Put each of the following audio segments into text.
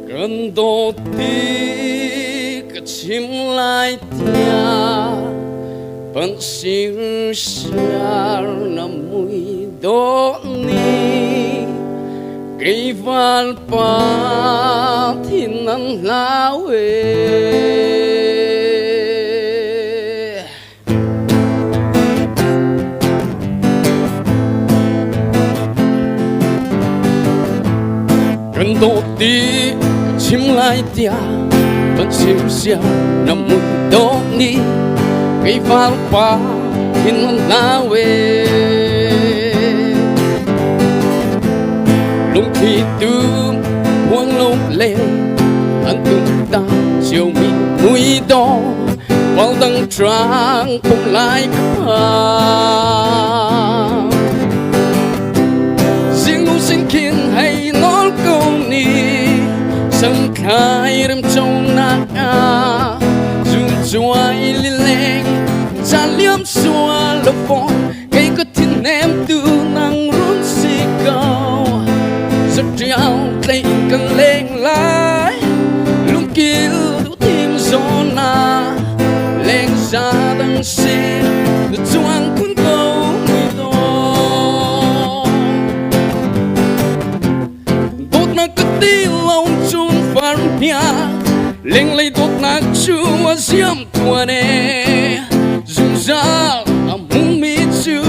gần đô tí cái chim lai tia vẫn siêu xa nằm mùi đô ni cây van pa thì nắng lao về gần đô tí chim lai tia vẫn siêu xa nằm mùi đô ni cây van pa thì nắng lao về lúc thì tư buông lông lên anh tung ta chiều mi mũi đỏ vào đằng trăng cũng lại cấp hàng riêng nụ sinh khiến hay nói câu ni sân khai đêm trong nát dù chuối li leng cha liếm xua lấp phong cây có thiên em từ năng run xì cầu giấc treo tay cần lên lái lúc kia đủ tim gió na lên ra đằng xe được choáng cuốn câu mùi to tốt na cứ tí lòng chun phản bia lên lấy tốt na chua xiêm tua nè dùng ra mung mi chu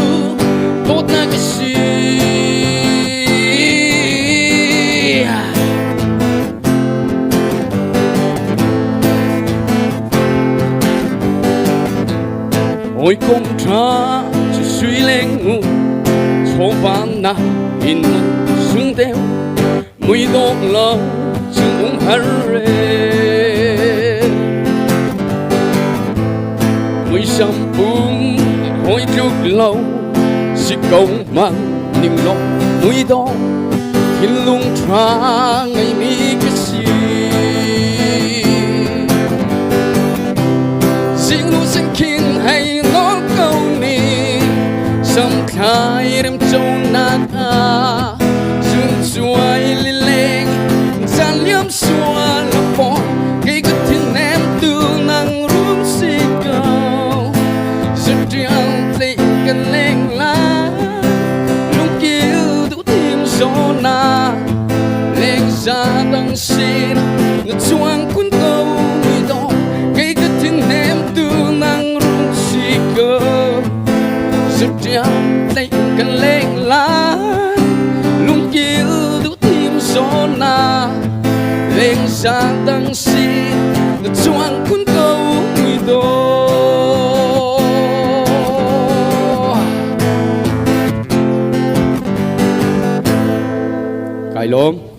tốt na cái gì ôi công tra chỉ suy lên ngủ số vàng na in xuống đeo mùi đốt lơ chừng uống hẳn rê mùi sâm bún hôi trước lâu chỉ cầu mang niềm lo mùi đó thiên lung tra ngày mi cái gì riêng nụ sinh khiến hay nói câu ni sông khai đêm châu nát dương chuối li leng gian liếm xua lấp phong cây có thiên em từ năng rúm xì cầu giật treo tay cần lên lá lúc kia đủ tim gió na lên ra đằng xin ngược choáng cuốn câu mùi đỏ cây có thiên em từ năng rúm xì cầu giật treo tay cần lên lá lúc kia đủ tim gió na lên ra đằng xin ngược choáng cuốn câu mùi đỏ cài lôm